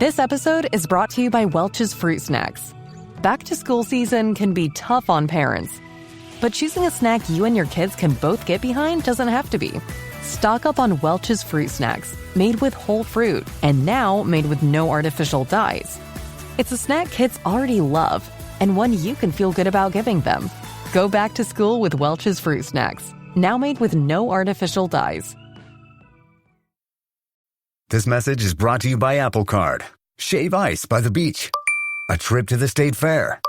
This episode is brought to you by Welch's Fruit Snacks. Back to school season can be tough on parents, but choosing a snack you and your kids can both get behind doesn't have to be. Stock up on Welch's Fruit Snacks, made with whole fruit, and now made with no artificial dyes. It's a snack kids already love, and one you can feel good about giving them. Go back to school with Welch's Fruit Snacks, now made with no artificial dyes. This message is brought to you by Apple Card. Shave ice by the beach. A trip to the state fair.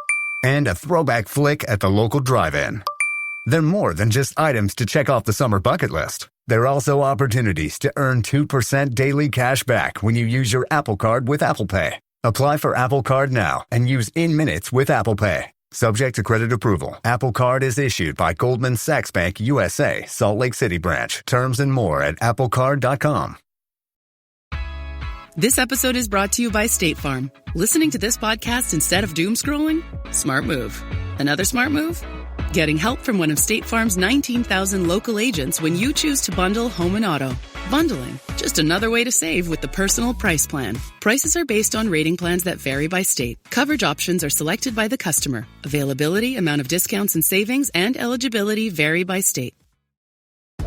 And a throwback flick at the local drive-in. They're more than just items to check off the summer bucket list. They're also opportunities to earn 2% daily cash back when you use your Apple Card with Apple Pay. Apply for Apple Card now and use in-minutes with Apple Pay. Subject to credit approval. Apple Card is issued by Goldman Sachs Bank USA, Salt Lake City branch. Terms and more at applecard.com. This episode is brought to you by State Farm. Listening to this podcast instead of doom scrolling? Smart move. Another smart move? Getting help from one of State Farm's 19,000 local agents when you choose to bundle home and auto. Bundling, just another way to save with the Personal Price Plan. Prices are based on rating plans that vary by state. Coverage options are selected by the customer. Availability, amount of discounts and savings, and eligibility vary by state.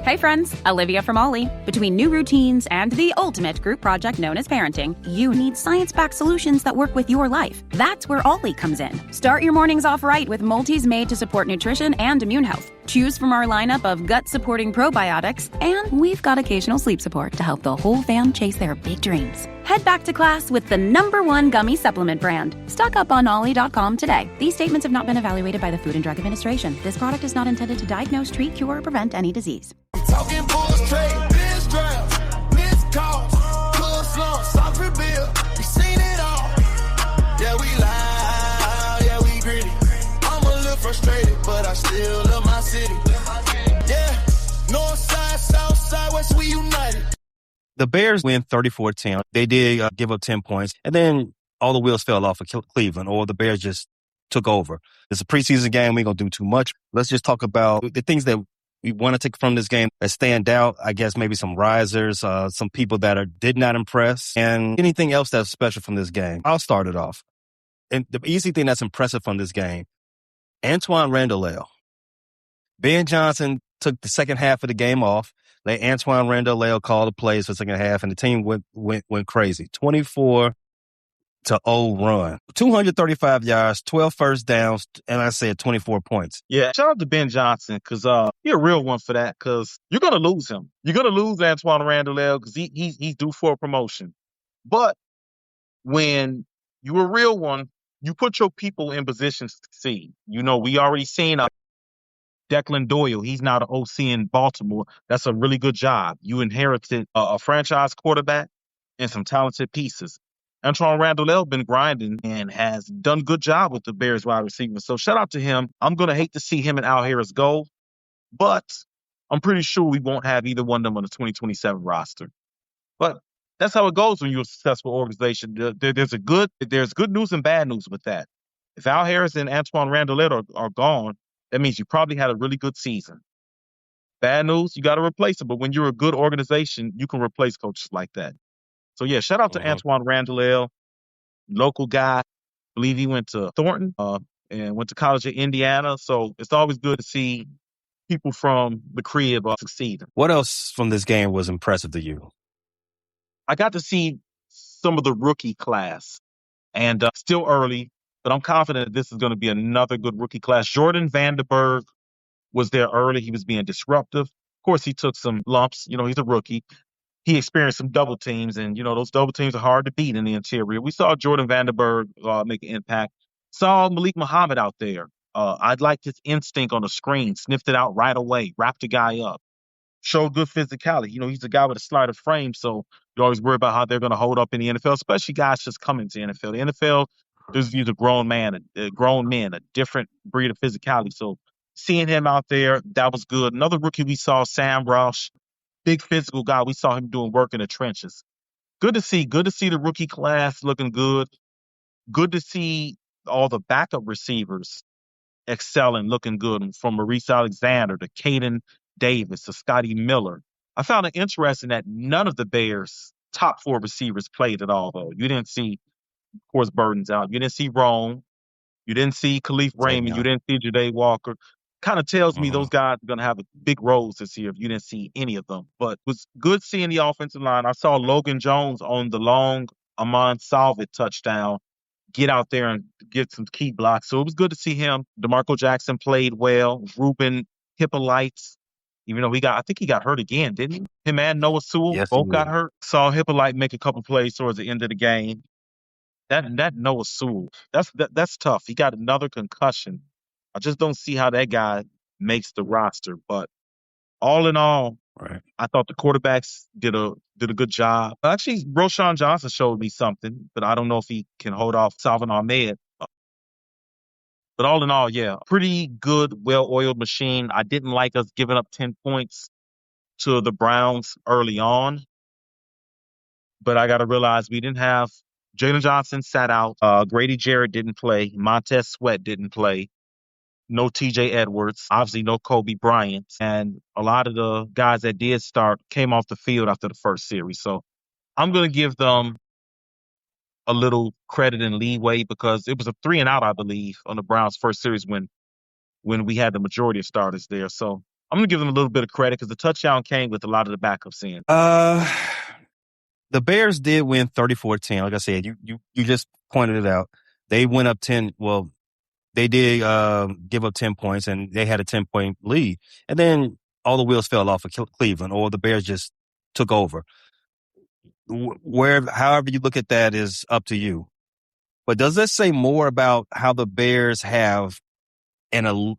Hey friends, Olivia from Ollie. Between new routines and the ultimate group project known as parenting, you need science-backed solutions that work with your life. That's where Ollie comes in. Start your mornings off right with multis made to support nutrition and immune health. Choose from our lineup of gut-supporting probiotics, and we've got occasional sleep support to help the whole fam chase their big dreams. Head back to class with the #1 gummy supplement brand. Stock up on Ollie.com today. These statements have not been evaluated by the Food and Drug Administration. This product is not intended to diagnose, treat, cure, or prevent any disease. Talking Bulls trade, biz drafts, missed calls, good slumps, soft rebuild. We seen it all. Yeah, we loud, yeah, we gritty. I'm a little frustrated, but I still love my city. Yeah, north side, south side, west, we united. The Bears win 34-10. They did give up 10 points, and then all the wheels fell off of Cleveland, or the Bears just took over. It's a preseason game. We ain't going to do too much. Let's just talk about the things that we want to take from this game that stand out. I guess maybe some risers, some people that did not impress, and anything else that's special from this game. I'll start it off. And the easy thing that's impressive from this game, Antoine Randall. Ben Johnson took the second half of the game off. Let Antoine Randall call the plays for the second half, and the team went crazy. 24-0 run. 235 yards, 12 first downs, and I said 24 points. Yeah, shout out to Ben Johnson, because he's a real one for that, because you're going to lose him. You're going to lose Antoine Randall because he's due for a promotion. But when you're a real one, you put your people in positions to succeed. You know, we already seen Declan Doyle. He's now the OC in Baltimore. That's a really good job. You inherited a franchise quarterback and some talented pieces. Antoine Randall been grinding and has done a good job with the Bears wide receivers. So shout out to him. I'm going to hate to see him and Al Harris go, but I'm pretty sure we won't have either one of them on the 2027 roster. But that's how it goes when you're a successful organization. There's good news and bad news with that. If Al Harris and Antoine Randall are gone, that means you probably had a really good season. Bad news, you got to replace them. But when you're a good organization, you can replace coaches like that. So, yeah, shout out to Antoine Randall, local guy. I believe he went to Thornton and went to college at Indiana. So it's always good to see people from the crib succeed. What else from this game was impressive to you? I got to see some of the rookie class. And still early, but I'm confident this is going to be another good rookie class. Jordan Vandenberg was there early. He was being disruptive. Of course, he took some lumps. You know, he's a rookie. He experienced some double teams, and, you know, those double teams are hard to beat in the interior. We saw Jordan Vandenberg make an impact. Saw Malik Muhammad out there. I'd liked his instinct on the screen, sniffed it out right away, wrapped the guy up. Showed good physicality. You know, he's a guy with a slighter frame, so you always worry about how they're going to hold up in the NFL, especially guys just coming to the NFL. The NFL, there's a grown men, a different breed of physicality. So seeing him out there, that was good. Another rookie we saw, Sam Roush, big physical guy. We saw him doing work in the trenches. Good to see the rookie class looking good. Good to see all the backup receivers excelling, looking good, from Maurice Alexander to Caden Davis to Scotty Miller. I found it interesting that none of the Bears top 4 receivers played at all, though. You didn't see, of course, Burton's out. You didn't see Rome. You didn't see Khalif Raymond. You didn't see Ja'Day Walker. Kind of tells me those guys are going to have big roles this year if you didn't see any of them. But it was good seeing the offensive line. I saw Logan Jones on the long Amon Salvit touchdown get out there and get some key blocks. So it was good to see him. DeMarco Jackson played well. Ruben Hippolyte, even though I think he got hurt again, didn't he? Him and Noah Sewell Yes, both he got did. hurt. Saw Hippolyte make a couple plays towards the end of the game. That Noah Sewell, that's tough. He got another concussion. I just don't see how that guy makes the roster. But all in all, Right. I thought the quarterbacks did a good job. Actually, Roshan Johnson showed me something, but I don't know if he can hold off Salvin Ahmed. But all in all, yeah, pretty good, well-oiled machine. I didn't like us giving up 10 points to the Browns early on, but I got to realize we didn't have Jalen Johnson sat out. Grady Jarrett didn't play. Montez Sweat didn't play. No TJ Edwards, obviously no Kobe Bryant. And a lot of the guys that did start came off the field after the first series. So I'm going to give them a little credit and leeway because it was a 3-and-out, I believe, on the Browns' first series when we had the majority of starters there. So I'm going to give them a little bit of credit because the touchdown came with a lot of the backups in. The Bears did win 34-10. Like I said, you just pointed it out. They went up 10. Well, they did give up 10 points, and they had a 10-point lead. And then all the wheels fell off of Cleveland, or the Bears just took over. However you look at that is up to you. But does that say more about how the Bears have I don't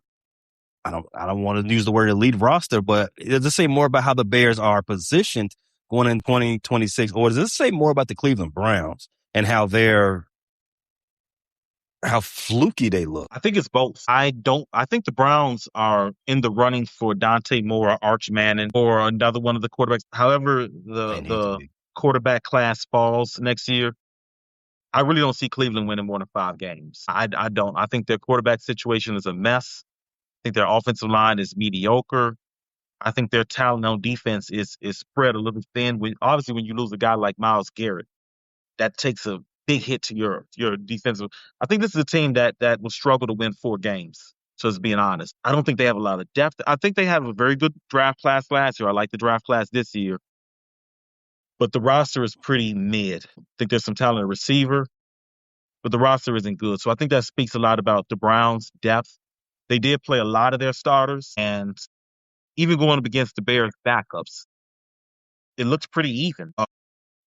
want to use the word elite roster, but does it say more about how the Bears are positioned going in 2026, or does it say more about the Cleveland Browns and how fluky they look? I think it's both. I think the Browns are in the running for Dante Moore or Arch Manning or another one of the quarterbacks. However, the quarterback class falls next year, I really don't see Cleveland winning more than 5 games. I don't. I think their quarterback situation is a mess. I think their offensive line is mediocre. I think their talent on defense is spread a little thin. Obviously, when you lose a guy like Myles Garrett, that takes a big hit to your defensive. I think this is a team that will struggle to win 4 games. Just being honest, I don't think they have a lot of depth. I think they have a very good draft class last year. I like the draft class this year, but the roster is pretty mid. I think there's some talent at receiver, but the roster isn't good. So I think that speaks a lot about the Browns' depth. They did play a lot of their starters, and even going up against the Bears' backups, it looks pretty even.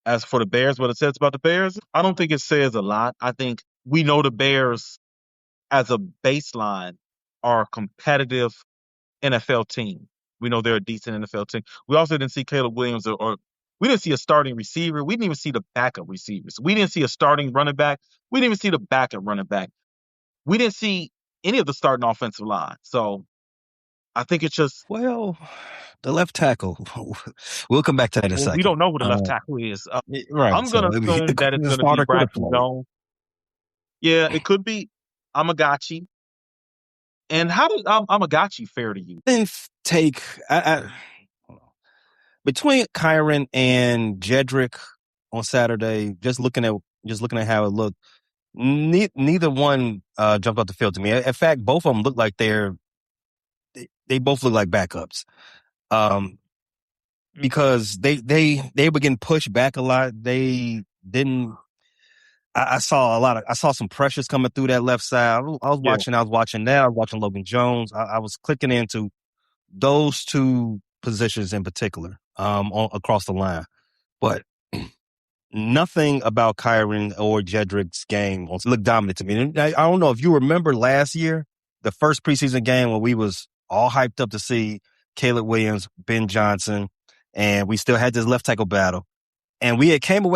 As for the Bears, what it says about the Bears, I don't think it says a lot. I think we know the Bears as a baseline are a competitive NFL team. We know they're a decent NFL team. We also didn't see Caleb Williams or we didn't see a starting receiver. We didn't even see the backup receivers. We didn't see a starting running back. We didn't even see the backup running back. We didn't see any of the starting offensive line. So I think it's just... Well, the left tackle. We'll come back to that in a second. We don't know who the left tackle is. Right. I'm going to assume that it's going to be Braxton Jones. Yeah, it could be Amagachi. And how did Amagachi fare to you? Then take between Kyron and Jedrick on Saturday. Just looking at how it looked, neither one jumped off the field to me. In fact, both of them look like they both look like backups. Because they were getting pushed back a lot. They didn't. I saw some pressures coming through that left side. I was watching that. I was watching Logan Jones. I was clicking into those 2 positions in particular across the line, but nothing about Kyron or Jedrick's game looked dominant to me. And I don't know if you remember last year, the first preseason game when we was all hyped up to see Caleb Williams, Ben Johnson, and we still had this left tackle battle. And we came for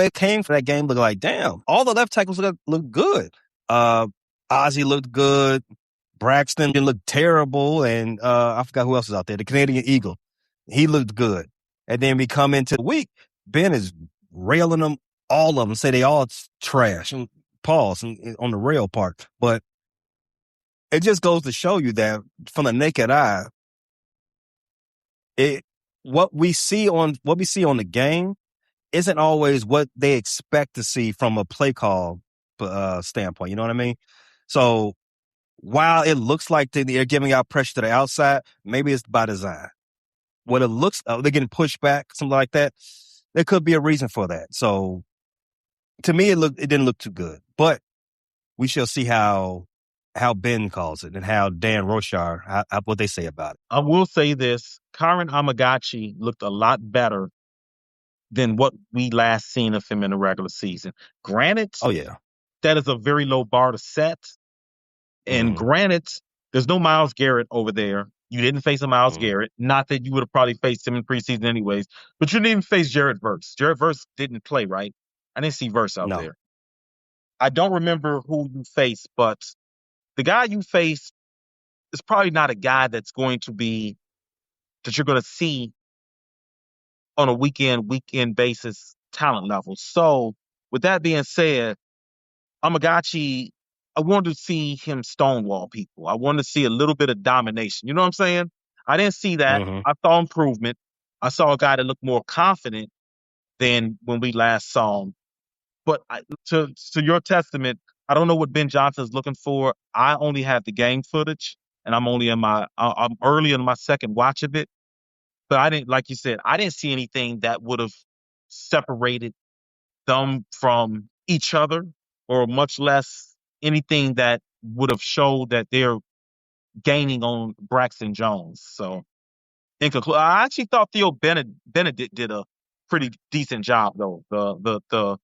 that game looking like, damn, all the left tackles look good. Ozzy looked good. Braxton didn't look terrible. And I forgot who else was out there. The Canadian Eagle. He looked good. And then we come into the week, Ben is railing them, all of them, say they all trash. And pause on the rail part. But it just goes to show you that from the naked eye, what we see on the game isn't always what they expect to see from a play call standpoint. You know what I mean? So while it looks like they're giving out pressure to the outside, maybe it's by design. What it looks, they're getting pushed back, something like that. There could be a reason for that. So to me, it didn't look too good, but we shall see how Ben calls it and how Dan Roshar, what they say about it. I will say this. Kyron Amagachi looked a lot better than what we last seen of him in the regular season. Granted, Oh, yeah. that is a very low bar to set. And granted, there's no Myles Garrett over there. You didn't face a Myles Garrett. Not that you would have probably faced him in preseason anyways, but you didn't even face Jared Verse. Jared Verse didn't play, right? I didn't see Verse out there. I don't remember who you faced, but the guy you faced is probably not a guy that you're going to see on a weekend basis talent level. So with that being said, Amagachi, I wanted to see him stonewall people. I wanted to see a little bit of domination. You know what I'm saying? I didn't see that. I saw improvement. I saw a guy that looked more confident than when we last saw him. But to your testament, I don't know what Ben Johnson's looking for. I only have the game footage, and I'm early in my second watch of it. But I didn't, like you said, I didn't see anything that would have separated them from each other, or much less anything that would have showed that they're gaining on Braxton Jones. So, in conclusion, I actually thought Theo Benedict did a pretty decent job, though. The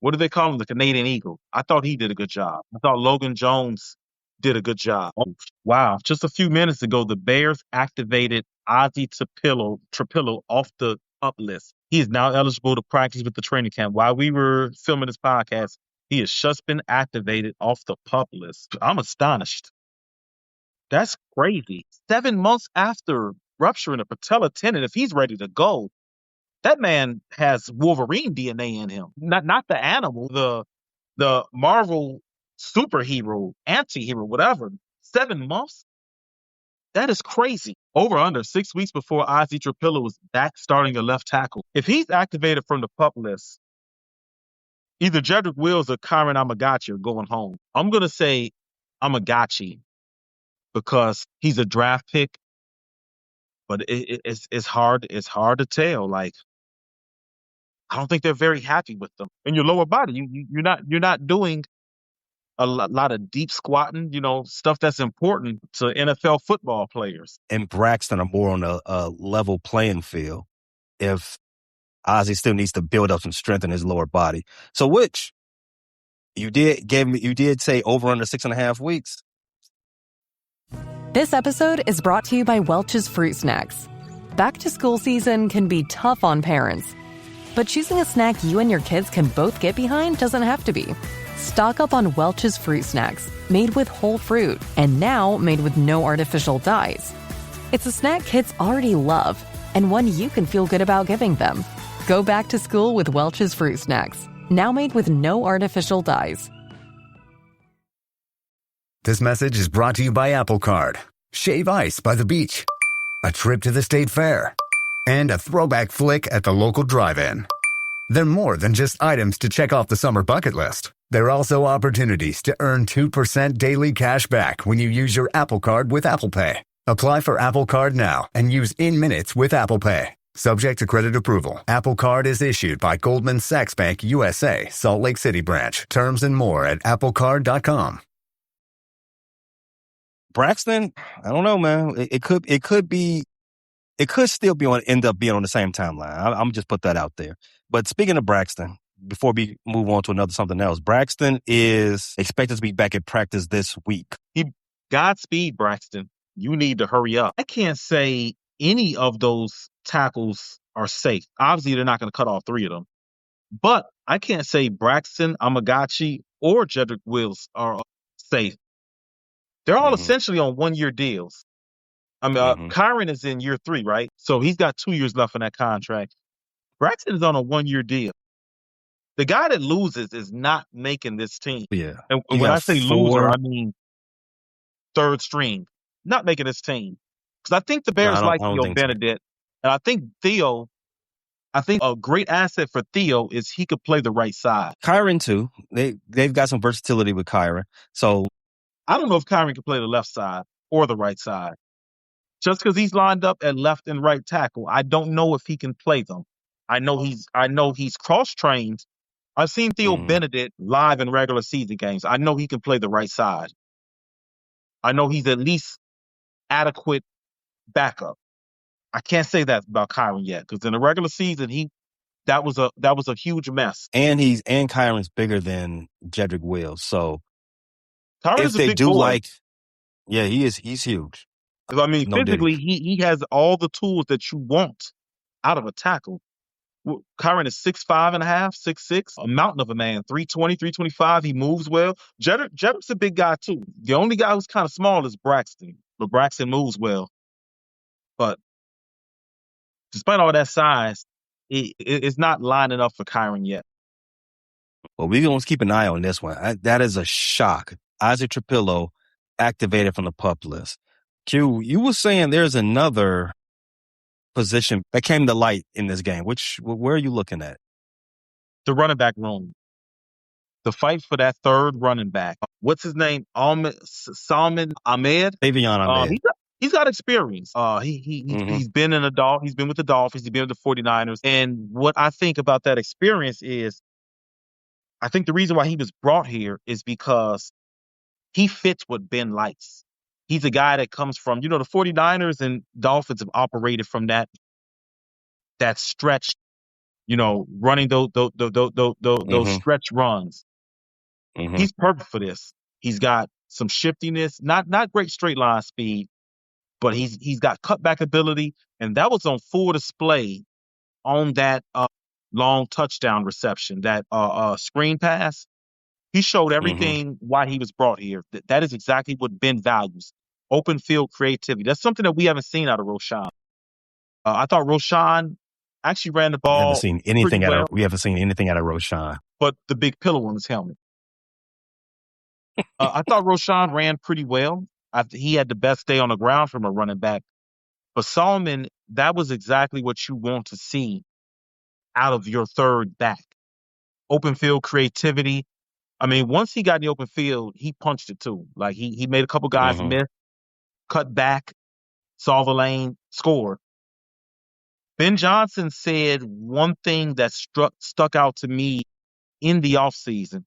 what do they call him? The Canadian Eagle. I thought he did a good job. I thought Logan Jones did a good job. Oh, wow. Just a few minutes ago, the Bears activated Ozzy Trapillo off the PUP list. He is now eligible to practice with the training camp. While we were filming this podcast, he has just been activated off the PUP list. I'm astonished. That's crazy. 7 months after rupturing a patella tendon, if he's ready to go, that man has Wolverine DNA in him. Not the animal, the Marvel superhero, anti-hero, whatever. 7 months? That is crazy. Over under 6 weeks before Ozzy Trapillo was back starting a left tackle. If he's activated from the PUP list, either Jedrick Wills or Kyron Amagachi are going home. I'm going to say Amagachi because he's a draft pick, but it's hard to tell. Like, I don't think they're very happy with them. In your lower body, you're not doing a lot of deep squatting, stuff that's important to NFL football players. And Braxton are more on a level playing field if Ozzy still needs to build up some strength in his lower body. So which you did say over under 6.5 weeks. This episode is brought to you by Welch's Fruit Snacks. Back to school season can be tough on parents, but choosing a snack you and your kids can both get behind doesn't have to be. Stock up on Welch's Fruit Snacks, made with whole fruit and now made with no artificial dyes. It's a snack kids already love and one you can feel good about giving them. Go back to school with Welch's Fruit Snacks, now made with no artificial dyes. This message is brought to you by Apple Card. Shave ice by the beach. A trip to the state fair. And a throwback flick at the local drive-in. They're more than just items to check off the summer bucket list. They're also opportunities to earn 2% daily cash back when you use your Apple Card with Apple Pay. Apply for Apple Card now and use in-minutes with Apple Pay. Subject to credit approval. Apple Card is issued by Goldman Sachs Bank USA, Salt Lake City branch. Terms and more at applecard.com. Braxton, I don't know, man. It could still end up being on the same timeline. I'm just put that out there. But speaking of Braxton, before we move on to something else, Braxton is expected to be back at practice this week. Godspeed, Braxton. You need to hurry up. I can't say any of those tackles are safe. Obviously, they're not going to cut off 3 of them. But I can't say Braxton, Amagachi, or Jedrick Wills are safe. They're all essentially on 1-year deals. I mean, Kyron is in year 3, right? So he's got 2 years left on that contract. Braxton is on a 1-year deal. The guy that loses is not making this team. Yeah. And when I say loser, I mean third string. Not making this team. Because I think the Bears like Theo Benedict. And I think Theo I think a great asset for Theo is he could play the right side. Kyron too. They've got some versatility with Kyron. So I don't know if Kyron can play the left side or the right side. Just because he's lined up at left and right tackle, I don't know if he can play them. I know he's cross trained. I've seen Theo Benedict live in regular season games. I know he can play the right side. I know he's at least adequate backup. I can't say that about Kyron yet because in the regular season that was a huge mess. and Kyron's bigger than Jedrick Wills. So Kyron if is a they big do boy. yeah, he's huge. I mean, No physically, dig. he has all the tools that you want out of a tackle. Kyron is 6'5.5", 6'6", a mountain of a man, 320, 325. He moves well. Jedrick's a big guy, too. The only guy who's kind of small is Braxton, but Braxton moves well. But despite all that size, it's not lining up for Kyron yet. Well, we're going to keep an eye on this one. That is a shock. Isaac Trapillo activated from the PUP list. Q, you were saying there's another position that came to light in this game. Where are you looking at? The running back room. The fight for that third running back. What's his name? Salman Ahmed? Davion Ahmed. He's got experience. He's been in he's been with the Dolphins, he's been with the 49ers. And what I think about that experience is I think the reason why he was brought here is because he fits what Ben likes. He's a guy that comes from, the 49ers and Dolphins have operated from that stretch, running those stretch runs. He's perfect for this. He's got some shiftiness, not great straight line speed, but he's got cutback ability, and that was on full display on that long touchdown reception, that screen pass. He showed everything why he was brought here. That is exactly what Ben values. Open field creativity. That's something that we haven't seen out of Roschon. I thought Roschon actually ran the ball. We haven't seen anything out of Roschon. But the big pillow on his helmet. I thought Roschon ran pretty well. He had the best day on the ground from a running back. But Solomon, that was exactly what you want to see out of your third back. Open field creativity. I mean, once he got in the open field, he punched it too. Like he made a couple guys miss, cut back, solve a lane, score. Ben Johnson said one thing that stuck out to me in the offseason,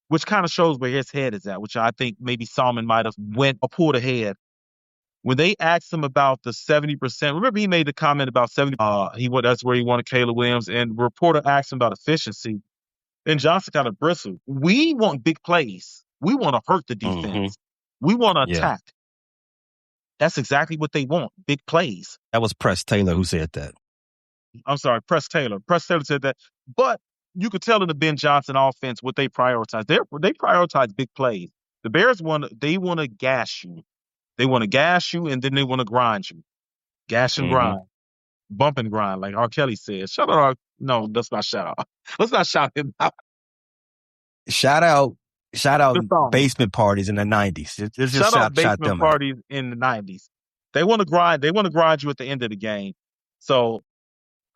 which kind of shows where his head is at, which I think maybe Solomon might have went or pulled ahead. When they asked him about the 70%, remember he made the comment about 70%, that's where he wanted Caleb Williams, and the reporter asked him about efficiency. And Johnson kind of bristled. We want big plays. We want to hurt the defense. We want to attack. That's exactly what they want, big plays. That was Press Taylor who said that. I'm sorry, Press Taylor. Press Taylor said that. But you could tell in the Ben Johnson offense what they prioritize. They prioritize big plays. The Bears want to gas you. They want to gas you, and then they want to grind you. Gas and grind. Bump and grind, like R. Kelly says. No, let's not shout out. Let's not shout him out. Shout out basement parties in the 90s. Just shout out basement them parties in the 90s. They want to grind. They want to grind you at the end of the game. So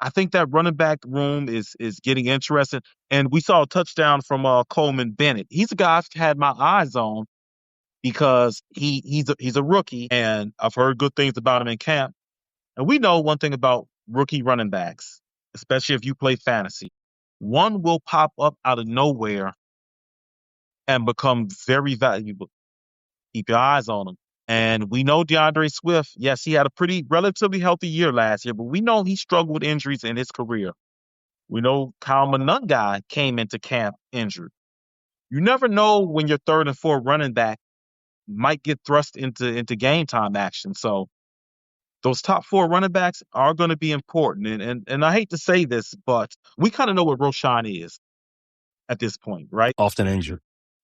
I think that running back room is getting interesting. And we saw a touchdown from Coleman Bennett. He's a guy I've had my eyes on because he's a rookie, and I've heard good things about him in camp. And we know one thing about rookie running backs, especially if you play fantasy. One will pop up out of nowhere and become very valuable. Keep your eyes on him. And we know DeAndre Swift, yes, he had a relatively healthy year last year, but we know he struggled with injuries in his career. We know Kyle Monungai came into camp injured. You never know when your third and fourth running back might get thrust into game time action. So those top four running backs are going to be important. And I hate to say this, but we kind of know what Roschon is at this point, right? Often injured.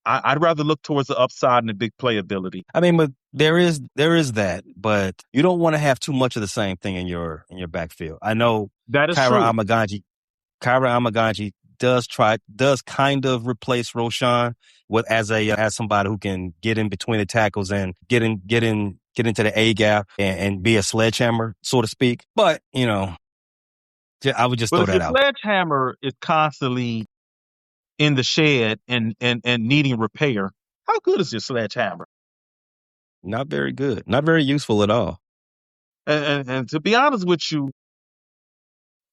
I'd rather look towards the upside and the big playability. I mean, but there is that, but you don't want to have too much of the same thing in your backfield. I know that is Kyra Amaganji does kind of replace Roschon as somebody who can get in between the tackles and get into the A gap and be a sledgehammer, so to speak. But, I would just But throw if your that out. sledgehammer is constantly in the shed and needing repair, how good is your sledgehammer? Not very good. Not very useful at all. And to be honest with you,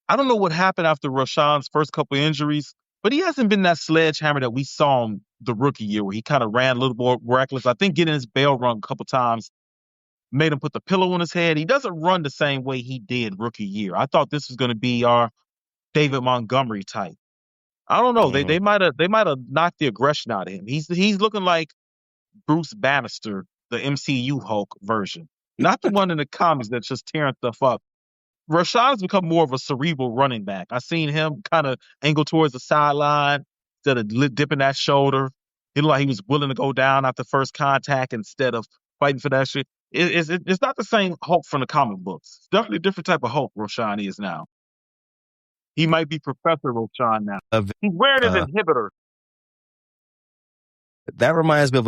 I don't know what happened after Rashawn's first couple injuries, but he hasn't been that sledgehammer that we saw him the rookie year where he kind of ran a little more reckless. I think getting his bell rung a couple times made him put the pillow on his head. He doesn't run the same way he did rookie year. I thought this was going to be our David Montgomery type. I don't know. Mhm. They might have knocked the aggression out of him. He's looking like Bruce Bannister, the MCU Hulk version, not the one in the comics that's just tearing stuff up. Rashad has become more of a cerebral running back. I seen him kind of angle towards the sideline instead of dipping that shoulder. He looked like he was willing to go down after first contact instead of fighting for that shit. It's not the same Hulk from the comic books. It's definitely a different type of Hulk Roshan is now. He might be Professor Roshan now. He's wearing an Uh, inhibitor. that reminds me of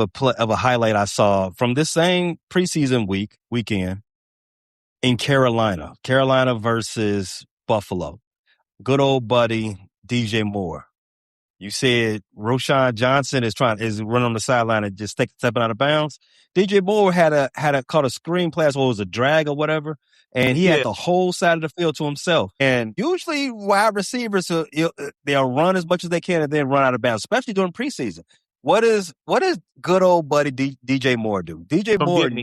a highlight I saw from this same preseason weekend in Carolina. Carolina versus Buffalo. Good old buddy DJ Moore. You said Roshan Johnson is running on the sideline and just stepping out of bounds. DJ Moore had caught a screen pass, or it was a drag or whatever, and he had Yeah. the whole side of the field to himself. And usually wide receivers they'll run as much as they can and then run out of bounds, especially during preseason. What is good old buddy DJ Moore do? DJ Come Moore get me.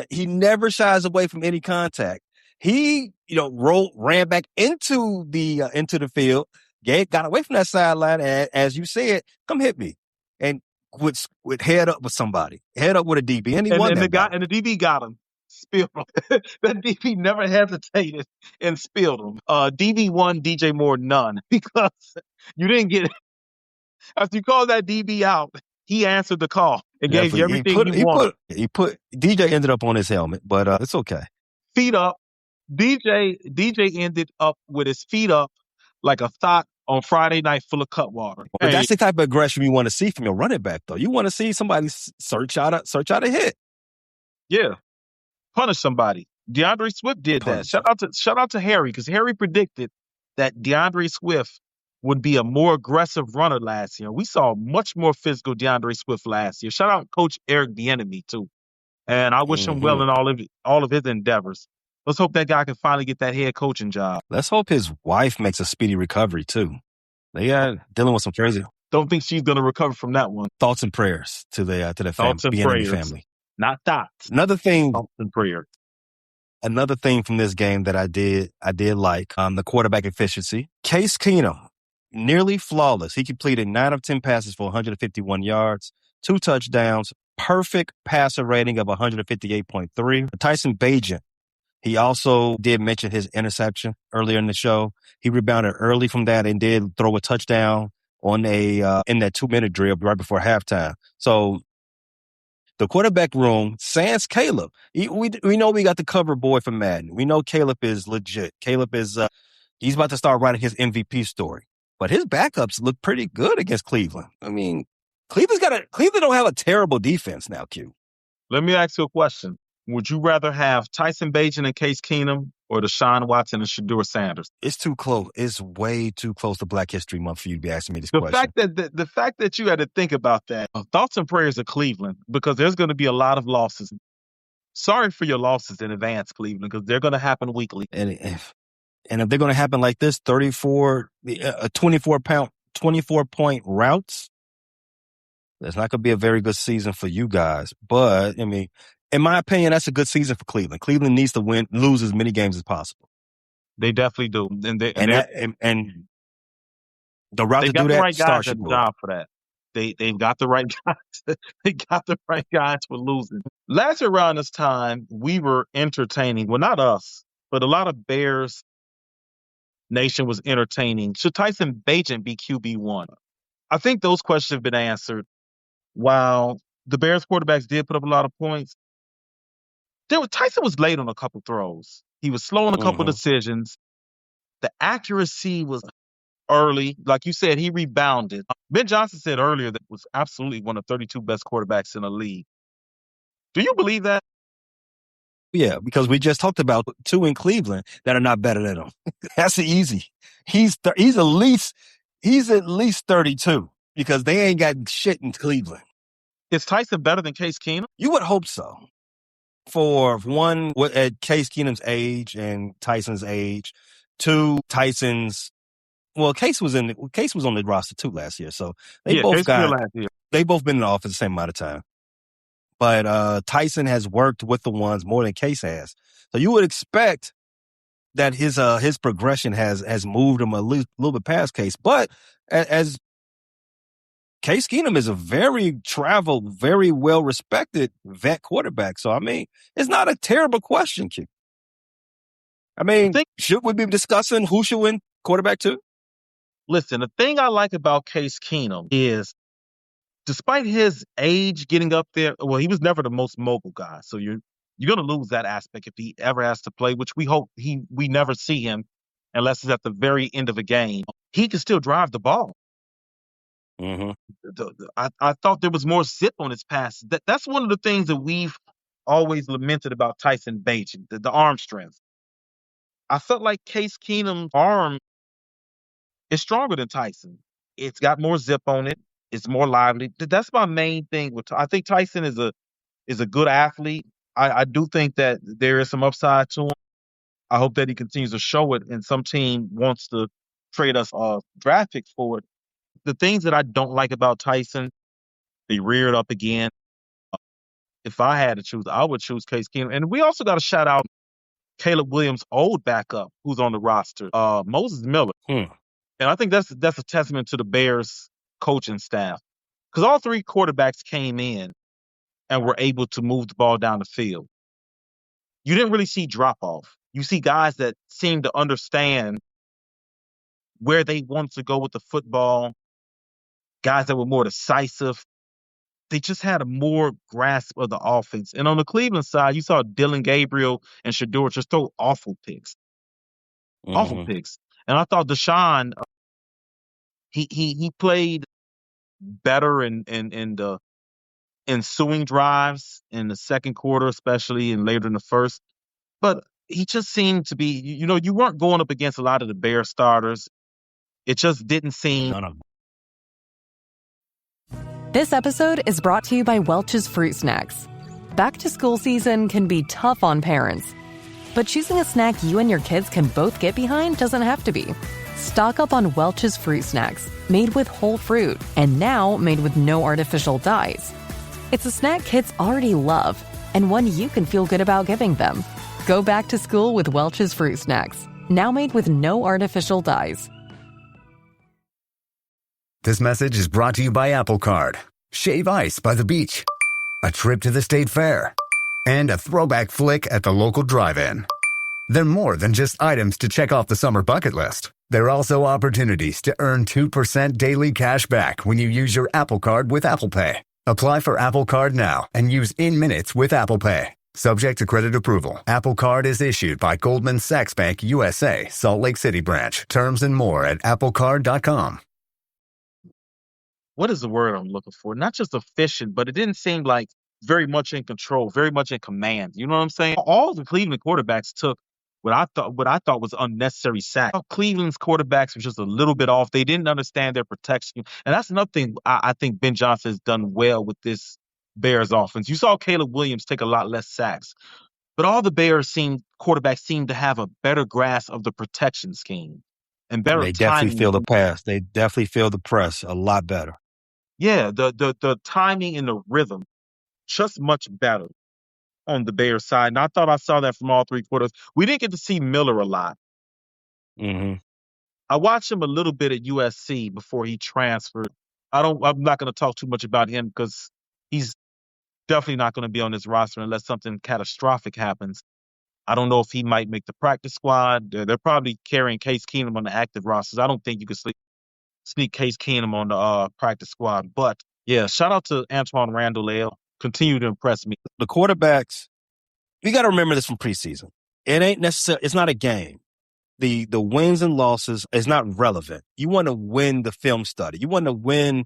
he never shies away from any contact. He ran back into the field. Got away from that sideline, and as you said, come hit me, and with head up with somebody, head up with a DB, and he won And that battle. the DB got him. Spilled him. That DB never hesitated and spilled him. DB won, DJ Moore none, because you didn't get after you called that DB out, he answered the call and gave you everything you wanted. He put DJ ended up on his helmet, but it's okay. Feet up. DJ ended up with his feet up like a thought on Friday night full of cut water. But that's the type of aggression you want to see from your running back, though. You want to see somebody search out a hit. Yeah, punish somebody. DeAndre Swift did that. Shout out to Harry, because Harry predicted that DeAndre Swift would be a more aggressive runner last year. We saw much more physical DeAndre Swift last year. Shout out Coach Eric Bieniemy too, and I wish him well in all of his endeavors. Let's hope that guy can finally get that head coaching job. Let's hope his wife makes a speedy recovery too. They are dealing with some crazy. Don't think she's going to recover from that one. Thoughts and prayers to the Thoughts and prayers. family. Not thoughts. Another thing. Thoughts and prayers. Another thing from this game that I did like the quarterback efficiency. Case Keenum, nearly flawless. He completed 9 of 10 passes for 151 yards, 2 touchdowns, perfect passer rating of 158.3. Tyson Bagent, he also did mention his interception earlier in the show. He rebounded early from that and did throw a touchdown on in that 2-minute drill right before halftime. So the quarterback room, sans Caleb. We know we got the cover boy from Madden. We know Caleb is legit. Caleb is he's about to start writing his MVP story. But his backups look pretty good against Cleveland. I mean, Cleveland don't have a terrible defense now, Q. Let me ask you a question. Would you rather have Tyson Bagent and Case Keenum or Deshaun Watson and Shedeur Sanders? It's too close. It's way too close to Black History Month for you to be asking me this question. The fact that you had to think about that, thoughts and prayers of Cleveland, because there's going to be a lot of losses. Sorry for your losses in advance, Cleveland, because they're going to happen weekly. And if they're going to happen like this, 24-point routes, that's not going to be a very good season for you guys. But, I mean, in my opinion, that's a good season for Cleveland. Cleveland needs to lose as many games as possible. They definitely do. And the route to do that starts with job for that. They've got the right guys. They got the right guys for losing. Last year around this time, we were entertaining. Well, not us, but a lot of Bears Nation was entertaining. Should Tyson Bagent be QB1? I think those questions have been answered. While the Bears quarterbacks did put up a lot of points, Tyson was late on a couple throws. He was slow on a couple decisions. The accuracy was early. Like you said, he rebounded. Ben Johnson said earlier that was absolutely one of the 32 best quarterbacks in the league. Do you believe that? Yeah, because we just talked about two in Cleveland that are not better than him. That's easy. He's at least 32 because they ain't got shit in Cleveland. Is Tyson better than Case Keenum? You would hope so. For one, at Case Keenum's age and Tyson's age, two, Tyson's. Well, Case was on the roster too last year, so they both Case got. last year. They both been in the office the same amount of time. But Tyson has worked with the ones more than Case has, so you would expect that his progression has moved him a little bit past Case. But as Case Keenum is a very traveled, very well respected vet quarterback, so I mean, it's not a terrible question, Q. I mean, should we be discussing who should win quarterback two? Listen, the thing I like about Case Keenum is, despite his age getting up there, well, he was never the most mobile guy. So you're going to lose that aspect if he ever has to play, which we hope we never see him unless it's at the very end of a game. He can still drive the ball. Mm-hmm. I thought there was more zip on his pass. That's one of the things that we've always lamented about Tyson Bagent, the arm strength. I felt like Case Keenum's arm is stronger than Tyson. It's got more zip on it. It's more lively. That's my main thing. I think Tyson is a good athlete. I do think that there is some upside to him. I hope that he continues to show it, and some team wants to trade us draft picks for it. The things that I don't like about Tyson, they reared up again. If I had to choose, I would choose Case Keenum. And we also got to shout out Caleb Williams' old backup who's on the roster, Moses Miller. And I think that's a testament to the Bears coaching staff, because all three quarterbacks came in and were able to move the ball down the field. You didn't really see drop off. You see guys that seem to understand where they want to go with the football, guys that were more decisive. They just had a more grasp of the offense. And on the Cleveland side, you saw Dylan Gabriel and Shedeur just throw awful picks. Mm-hmm. Awful picks. And I thought Deshaun, he played better in the ensuing drives in the second quarter, especially, and later in the first. But he just seemed to be, you weren't going up against a lot of the Bear starters. It just didn't seem. This episode is brought to you by Welch's Fruit Snacks. Back to school season can be tough on parents, but choosing a snack you and your kids can both get behind doesn't have to be. Stock up on Welch's Fruit Snacks, made with whole fruit and now made with no artificial dyes. It's a snack kids already love and one you can feel good about giving them. Go back to school with Welch's Fruit Snacks, now made with no artificial dyes. This message is brought to you by Apple Card. Shave ice by the beach. A trip to the state fair. And a throwback flick at the local drive-in. They're more than just items to check off the summer bucket list. They're also opportunities to earn 2% daily cash back when you use your Apple Card with Apple Pay. Apply for Apple Card now and use in-minutes with Apple Pay. Subject to credit approval. Apple Card is issued by Goldman Sachs Bank USA, Salt Lake City branch. Terms and more at applecard.com. What is the word I'm looking for? Not just efficient, but it didn't seem like very much in control, very much in command. You know what I'm saying? All the Cleveland quarterbacks took what I thought was unnecessary sacks. Cleveland's quarterbacks were just a little bit off. They didn't understand their protection. And that's another thing I think Ben Johnson has done well with this Bears offense. You saw Caleb Williams take a lot less sacks, but all the Bears quarterbacks seem to have a better grasp of the protection scheme and better timing. They definitely feel the pass. They definitely feel the press a lot better. Yeah, the timing and the rhythm, just much better on the Bears side. And I thought I saw that from all three quarters. We didn't get to see Miller a lot. Mm-hmm. I watched him a little bit at USC before he transferred. I'm not going to talk too much about him because he's definitely not going to be on this roster unless something catastrophic happens. I don't know if he might make the practice squad. They're probably carrying Case Keenum on the active rosters. I don't think you could sneak Case Keenum on the practice squad. But, yeah, shout out to Antoine Randall. Continue to impress me. The quarterbacks, we got to remember this from preseason. It ain't necessarily, it's not a game. The wins and losses is not relevant. You want to win the film study. You want to win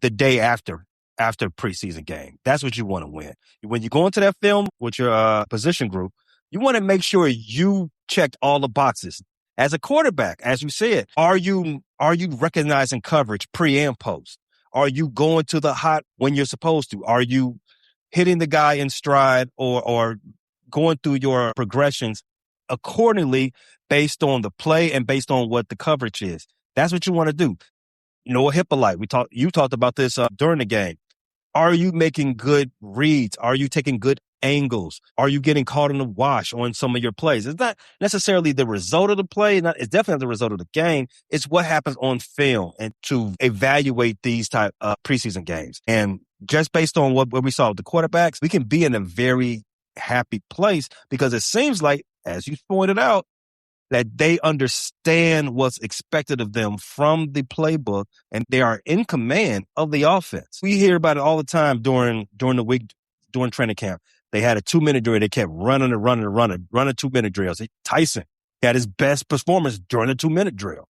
the day after after a preseason game. That's what you want to win. When you go into that film with your position group, you want to make sure you checked all the boxes. As a quarterback, as you said, are you recognizing coverage pre and post? Are you going to the hot when you're supposed to? Are you hitting the guy in stride or going through your progressions accordingly based on the play and based on what the coverage is? That's what you want to do. Noah Hippolyte, you talked about this during the game. Are you making good reads? Are you taking good angles? Are you getting caught in the wash on some of your plays? It's not necessarily the result of the play. It's definitely not the result of the game. It's what happens on film and to evaluate these type of preseason games. And just based on what we saw with the quarterbacks, we can be in a very happy place because it seems like, as you pointed out, that they understand what's expected of them from the playbook and they are in command of the offense. We hear about it all the time during the week, during training camp. They had a 2-minute drill. They kept running 2-minute drills. Tyson had his best performance during the 2-minute drill.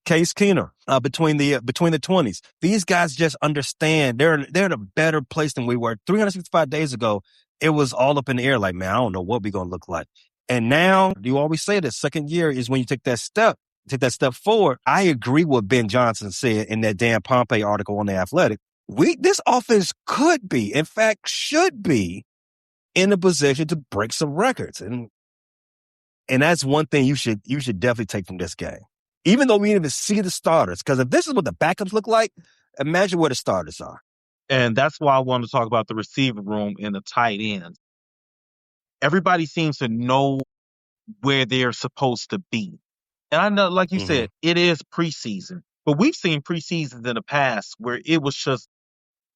Case Keener, between the 20s. These guys just understand they're in a better place than we were 365 days ago. It was all up in the air. Like, man, I don't know what we're going to look like. And now, you always say the second year is when you take that step forward. I agree with what Ben Johnson said in that Dan Pompey article on The Athletic. This offense could be, in fact, should be in a position to break some records. And that's one thing you should definitely take from this game. Even though we didn't even see the starters, because if this is what the backups look like, imagine where the starters are. And that's why I want to talk about the receiver room and the tight ends. Everybody seems to know where they're supposed to be. And I know, like you said, it is preseason. But we've seen preseasons in the past where it was just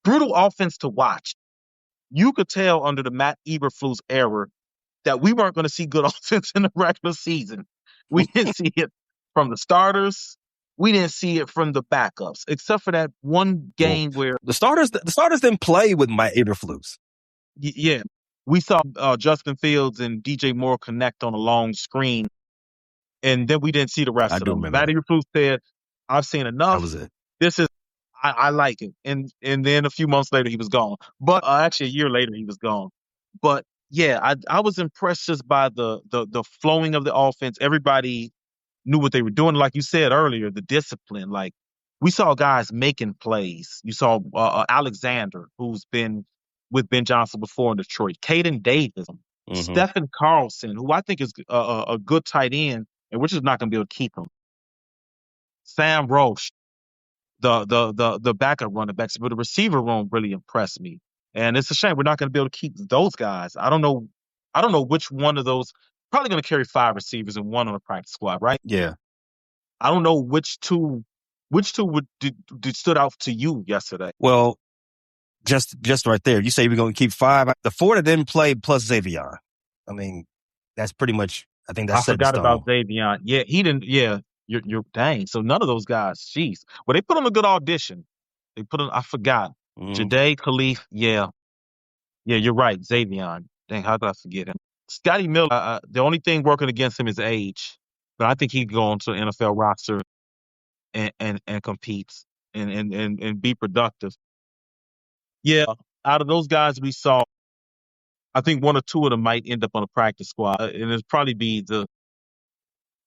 brutal offense to watch. You could tell under the Matt Eberflus era that we weren't going to see good offense in the regular season. We didn't see it from the starters. We didn't see it from the backups, except for that one game where the starters didn't play with Matt Eberflus. Yeah. We saw Justin Fields and DJ Moore connect on a long screen, and then we didn't see the rest of them. Matt Eberflus said, I've seen enough. That was it. This is, I like it. And then a few months later, he was gone. But actually, a year later, he was gone. But yeah, I was impressed just by the flowing of the offense. Everybody knew what they were doing. Like you said earlier, the discipline. Like, we saw guys making plays. You saw Alexander, who's been with Ben Johnson before in Detroit, Caden Davis, Stephen Carlson, who I think is a good tight end, and we're just not going to be able to keep him. Sam Roche, the backup running backs, but the receiver room really impressed me, and it's a shame we're not going to be able to keep those guys. I don't know which one of those. Probably going to carry 5 receivers and 1 on the practice squad, right? Yeah. I don't know which two did stood out to you yesterday. Well, just right there, you say we're going to keep 5. The 4 that didn't play plus Xavier. I mean, that's pretty much. I think that's. I forgot about Xavier. Yeah, he didn't. Yeah, you're dang. So none of those guys. Jeez. Well, they put on a good audition. They put on. I forgot. Jade Khalif. Yeah, you're right. Xavier. Dang, how did I forget him? Scotty Miller. The only thing working against him is age, but I think he can go onto the NFL roster and compete and be productive. Yeah, out of those guys we saw, I think 1 or 2 of them might end up on a practice squad, and it'll probably be the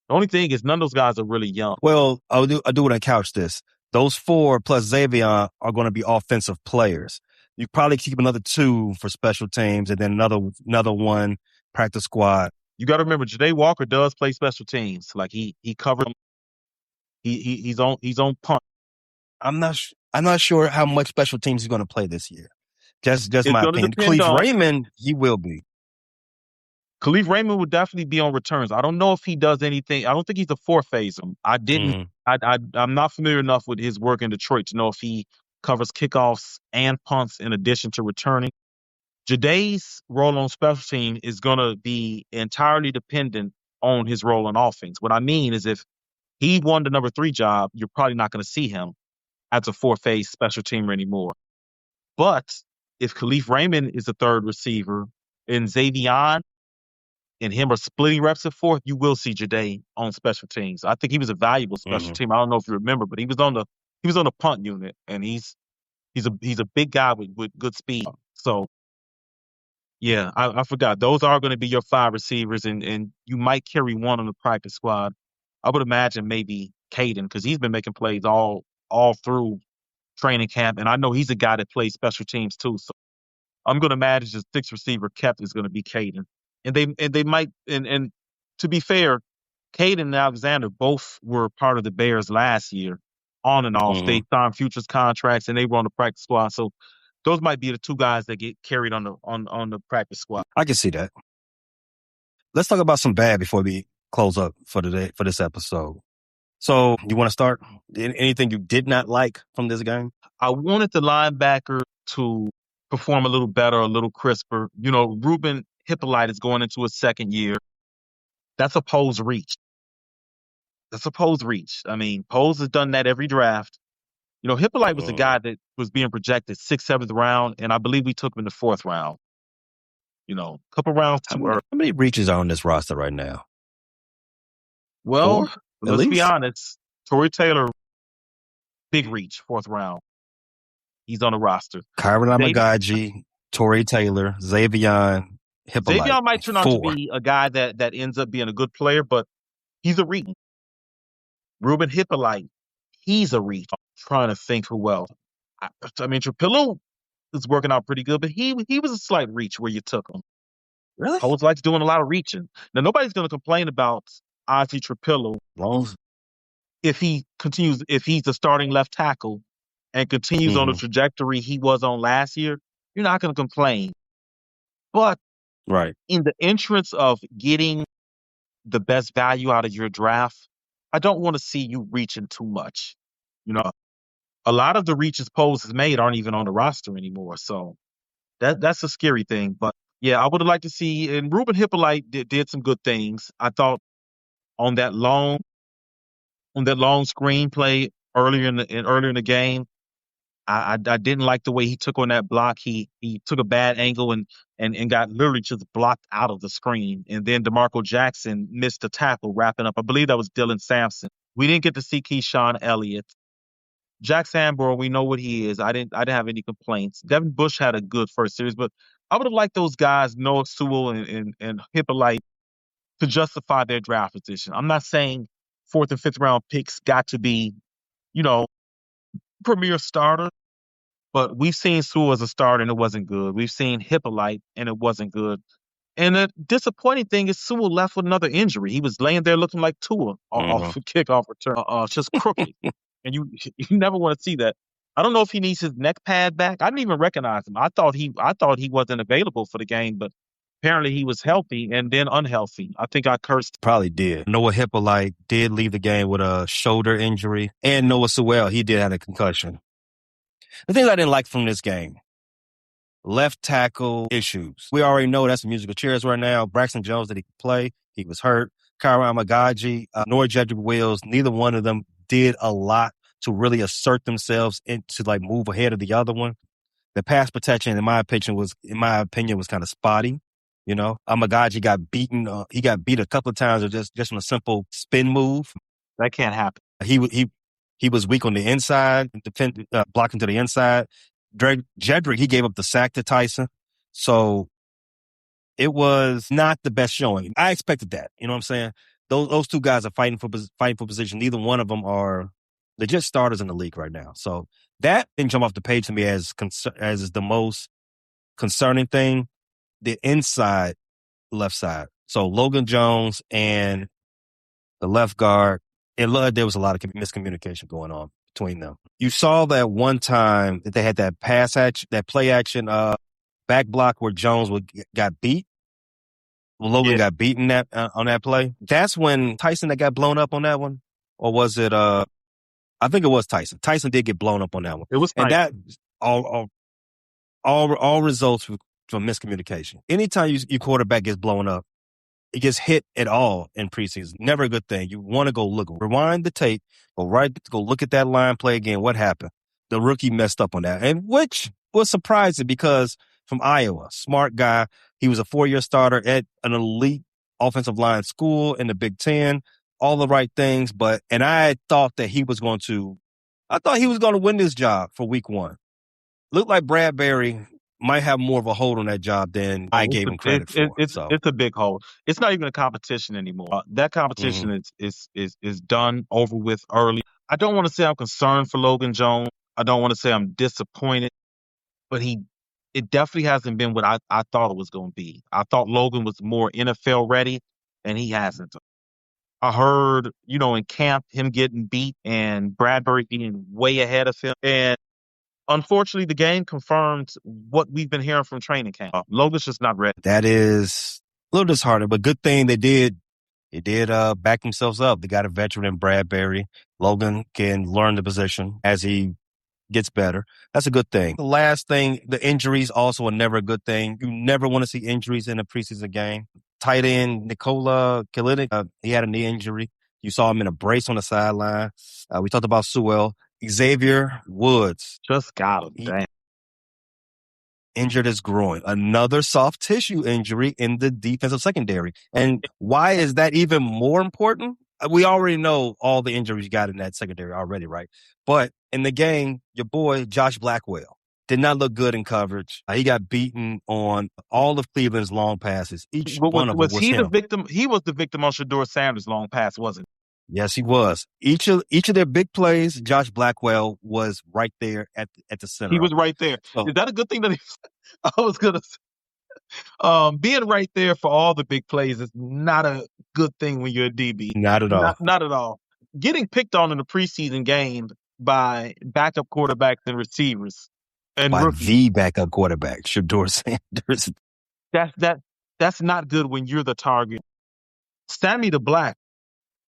only thing is none of those guys are really young. Well, I do want to couch this. Those 4 plus Xavier are going to be offensive players. You probably keep another 2 for special teams, and then another 1 practice squad. You got to remember, Ja'Day Walker does play special teams. Like he covered. He's on punt. I'm not sure how much special teams he's going to play this year. Just my opinion. Khalif Raymond, he will be. Khalif Raymond would definitely be on returns. I don't know if he does anything. I don't think he's a 4-phaser. I didn't. I'm not familiar enough with his work in Detroit to know if he covers kickoffs and punts in addition to returning. Ja'Day's role on special team is going to be entirely dependent on his role on offense. What I mean is if he won the number 3 job, you're probably not going to see him as a 4-phase special teamer anymore. But if Khalif Raymond is the 3rd receiver and Xavier and him are splitting reps at 4th, you will see Ja'Day on special teams. I think he was a valuable special team. I don't know if you remember, but he was on the punt unit, and he's He's a big guy with good speed. So yeah, I forgot. Those are going to be your 5 receivers, and you might carry one on the practice squad. I would imagine maybe Caden, because he's been making plays all through training camp, and I know he's a guy that plays special teams too. So I'm going to imagine the 6th receiver kept is going to be Caden, and they might and to be fair, Caden and Alexander both were part of the Bears last year, on and off. They signed futures contracts and they were on the practice squad. So those might be the 2 guys that get carried on the practice squad. I can see that. Let's talk about some bad before we close up for this episode. So you want to start? Anything you did not like from this game? I wanted the linebacker to perform a little better, a little crisper. You know, Ruben Hippolyte is going into his 2nd year. That's a Poe's reach. I mean, Poe's has done that every draft. You know, Hippolyte was the guy that was being projected 6th, 7th round, and I believe we took him in the 4th round. You know, a couple rounds too early. How many reaches are on this roster right now? Well, 4, let's be honest. Torrey Taylor, big reach, 4th round. He's on the roster. Kyron Amagaji, Torrey Taylor, Xavier, Hippolyte. Xavier might turn out to be a guy that ends up being a good player, but he's a reach. Ruben Hippolyte, he's a reach. I'm trying to think who else. I mean, Trapillo is working out pretty good, but he was a slight reach where you took him. Really? Coach likes doing a lot of reaching. Now, nobody's going to complain about Ozzy Trapillo if he's the starting left tackle and continues on the trajectory he was on last year. You're not going to complain. But in the entrance of getting the best value out of your draft, I don't want to see you reaching too much. You know, a lot of the reaches Poe's has made aren't even on the roster anymore. So that's a scary thing. But yeah, I would have liked to see, and Ruben Hippolyte did some good things. I thought on that long screenplay earlier in the game, I didn't like the way he took on that block. He took a bad angle and got literally just blocked out of the screen. And then DeMarco Jackson missed the tackle wrapping up. I believe that was Dylan Sampson. We didn't get to see Keyshawn Elliott. Jack Sanborn, we know what he is. I didn't have any complaints. Devin Bush had a good first series, but I would have liked those guys, Noah Sewell and Hippolyte, to justify their draft position. I'm not saying 4th and 5th round picks got to be, you know, premier starter, but we've seen Sewell as a starter and it wasn't good. We've seen Hippolyte and it wasn't good. And the disappointing thing is Sewell left with another injury. He was laying there looking like Tua off a kickoff return, just crooked. And you never want to see that. I don't know if he needs his neck pad back. I didn't even recognize him. I thought he wasn't available for the game, but apparently he was healthy and then unhealthy. I think I cursed. Probably did. Noah Hippolyte did leave the game with a shoulder injury, and Noah Sewell, he did have a concussion. The things I didn't like from this game: left tackle issues. We already know that's musical chairs right now. Braxton Jones, that he could play, he was hurt. Kyron Amagaji, nor Jedrick Wills, neither one of them did a lot to really assert themselves and to like move ahead of the other one. The pass protection, in my opinion, was kind of spotty. You know, Amagaji got beaten. He got beat a couple of times just on a simple spin move. That can't happen. He was weak on the inside, blocking to the inside. Jedrick, he gave up the sack to Tyson. So it was not the best showing. I expected that. You know what I'm saying? Those 2 guys are fighting for position. Neither one of them are legit starters in the league right now. So that didn't jump off the page to me as the most concerning thing. The inside left side. So Logan Jones and the left guard, there was a lot of miscommunication going on between them. You saw that one time that they had that play action back block where Jones got beat. Well, Logan got beaten on that play. That's when Tyson that got blown up on that one, or was it? I think it was Tyson. Tyson did get blown up on that one. It was Tyson. And that all results from miscommunication. Anytime your quarterback gets blown up, it gets hit at all in preseason. Never a good thing. You want to go rewind the tape, go look at that line play again. What happened? The rookie messed up on that, and which was surprising because from Iowa, smart guy. He was a 4-year starter at an elite offensive line school in the Big Ten. All the right things, and I thought that he was going to win this job for week 1. looked like Bradbury might have more of a hold on that job than I gave him credit for. So It's a big hole. It's not even a competition anymore. That competition is done, over with early. I don't want to say I'm concerned for Logan Jones. I don't want to say I'm disappointed, but it definitely hasn't been what I thought it was going to be. I thought Logan was more NFL ready, and he hasn't. I heard, in camp, him getting beat and Bradbury being way ahead of him. And unfortunately, the game confirmed what we've been hearing from training camp. Logan's just not ready. that is a little disheartening, but good thing they did. They did back themselves up. They got a veteran in Bradbury. Logan can learn the position as he gets better. That's a good thing. The last thing, the injuries also are never a good thing. You never want to see injuries in a preseason game. Tight end Nikola Kalinick, he had a knee injury. You saw him in a brace on the sideline. We talked about Sewell. Xavier Woods. Just got him. Damn. Injured his groin. Another soft tissue injury in the defensive secondary. And why is that even more important? We already know all the injuries you got in that secondary already, right? But in the game, your boy, Josh Blackwell, did not look good in coverage. He got beaten on all of Cleveland's long passes. Each one of them was him. The victim? He was the victim on Shedeur Sanders' long pass, wasn't he? Yes, he was. Each of their big plays, Josh Blackwell was right there at the center. He was right there. So, is that a good thing that I was going to say? Being right there for all the big plays is not a good thing when you're a DB. Not at all. Not at all. Getting picked on in a preseason game by backup quarterbacks and receivers and by rookies, the backup quarterback, Shedeur Sanders. That's not good when you're the target. Sammy the Black.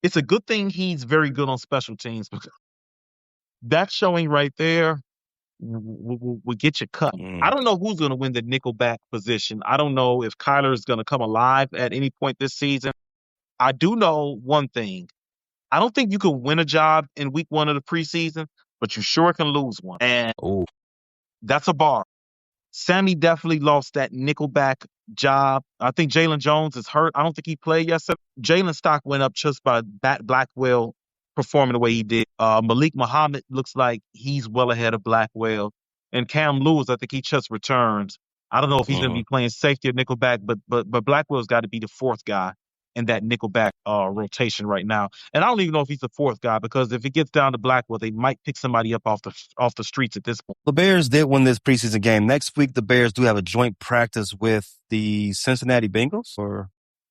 It's a good thing he's very good on special teams because that showing right there will get you cut. I don't know who's going to win the nickelback position. I don't know if Kyler is going to come alive at any point this season. I do know one thing. I don't think you can win a job in week 1 of the preseason, but you sure can lose one. And that's a bar. Sammy definitely lost that nickelback job. I think Jalen Jones is hurt. I don't think he played yesterday. Jalen stock went up just by Blackwell performing the way he did. Malik Muhammad looks like he's well ahead of Blackwell. And Cam Lewis, I think he just returns. I don't know if he's going to be playing safety or nickelback, but Blackwell's got to be the fourth guy in that nickelback rotation right now. And I don't even know if he's the fourth guy because if it gets down to Blackwell, they might pick somebody up off the streets at this point. The Bears did win this preseason game. Next week, the Bears do have a joint practice with the Cincinnati Bengals.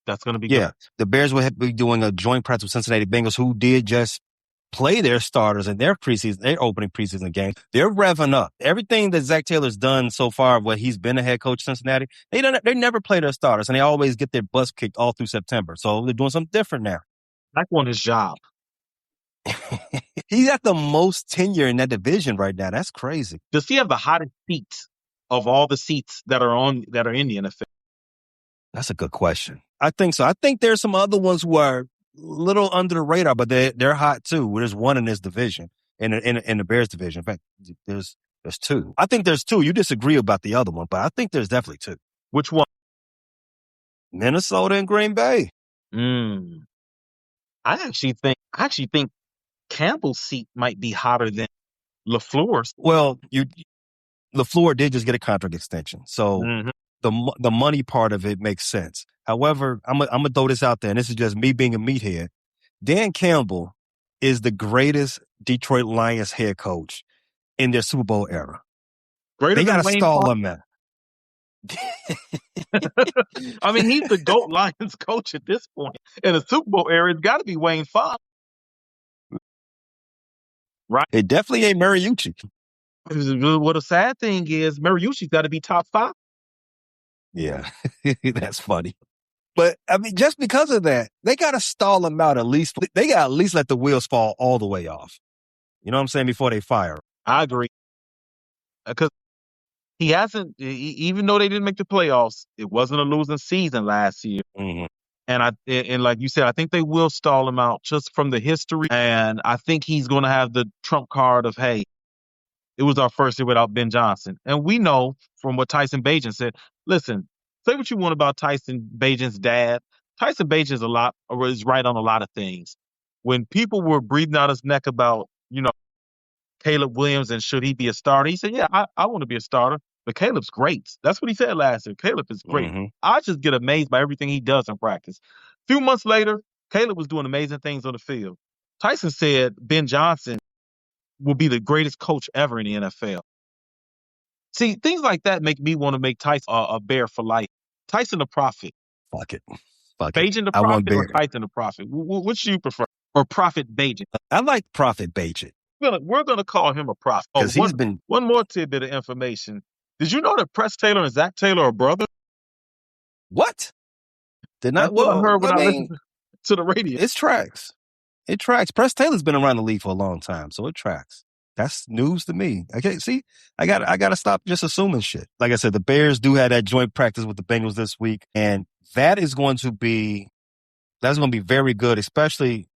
That's going to be good. Good. The Bears will be doing a joint practice with Cincinnati Bengals, who did just play their starters in their opening preseason game. They're revving up. Everything that Zach Taylor's done so far, what he's been a head coach in Cincinnati, they never play their starters, and they always get their butts kicked all through September. So they're doing something different now. Zach won his job. He's got the most tenure in that division right now. That's crazy. Does he have the hottest seats of all the seats that are in the NFL? That's a good question. I think so. I think there's some other ones who are little under the radar, but they're hot too. There's one in this division, in the Bears division. In fact, there's two. I think there's two. You disagree about the other one, but I think there's definitely two. Which one? Minnesota and Green Bay. I actually think Campbell's seat might be hotter than LaFleur's. Well, LaFleur did just get a contract extension, so the money part of it makes sense. However, I'm gonna throw this out there, and this is just me being a meathead. Dan Campbell is the greatest Detroit Lions head coach in their Super Bowl era. They got to stall him now. I mean, he's the GOAT Lions coach at this point. In the Super Bowl era, it's got to be Wayne Fonte. Right? It definitely ain't Mariucci. What a sad thing is, Mariucci's got to be top 5. Yeah, that's funny. But, I mean, just because of that, they got to stall him out at least. They got to at least let the wheels fall all the way off. You know what I'm saying? Before they fire him. I agree. Because he hasn't, even though they didn't make the playoffs, it wasn't a losing season last year. And like you said, I think they will stall him out just from the history. And I think he's going to have the trump card of, hey, it was our first year without Ben Johnson. And we know from what Tyson Bagent said, listen, say what you want about Tyson Bagent's dad. Tyson Bagent is right on a lot of things. When people were breathing out his neck about, Caleb Williams and should he be a starter? He said, yeah, I want to be a starter, but Caleb's great. That's what he said last year. Caleb is great. Mm-hmm. I just get amazed by everything he does in practice. A few months later, Caleb was doing amazing things on the field. Tyson said Ben Johnson will be the greatest coach ever in the NFL. See, things like that make me want to make Tyson a Bear for life. Tyson the Prophet. Fuck it. Bajan the Prophet or Tyson the Prophet? Which do you prefer? Or Prophet Bajan? I like Prophet Bajan. We're gonna call him a prophet. Because he's been... One more tidbit of information. Did you know that Press Taylor and Zach Taylor are brothers? What? Did not... That's what I heard when I listened to the radio. It tracks. It tracks. Press Taylor's been around the league for a long time, so it tracks. That's news to me. Okay, see, I gotta stop just assuming shit. Like I said, the Bears do have that joint practice with the Bengals this week, and that's going to be very good, especially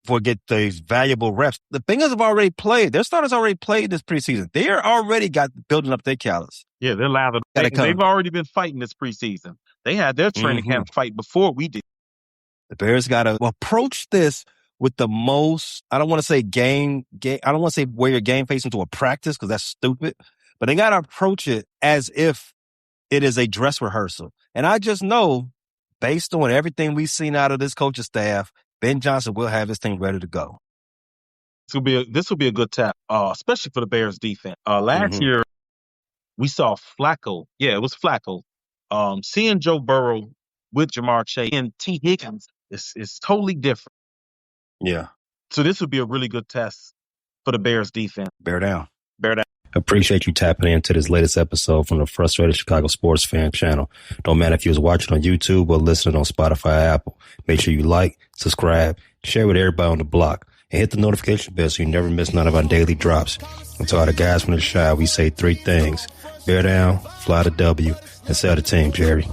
for get these valuable reps. The Bengals have already played. Their starters already played this preseason. They're already building up their calories. Yeah, they're lathered. They've already been fighting this preseason. They had their training camp fight before we did. The Bears got to approach this with the most, I don't want to say I don't want to say wear your game face into a practice because that's stupid, but they got to approach it as if it is a dress rehearsal. And I just know, based on everything we've seen out of this coaching staff, Ben Johnson will have his team ready to go. This will be a good tap, especially for the Bears defense. Last year, we saw Flacco. Yeah, it was Flacco. Seeing Joe Burrow with Jamar Chase and T. Higgins is totally different. Yeah. So this would be a really good test for the Bears defense. Bear down. Bear down. Appreciate you tapping into this latest episode from the Frustrated Chicago Sports Fan channel. Don't matter if you was watching on YouTube or listening on Spotify or Apple. Make sure you like, subscribe, share with everybody on the block, and hit the notification bell so you never miss none of our daily drops. And to all the guys from the Shy, we say 3 things. Bear down, fly the W, and sell the team, Jerry.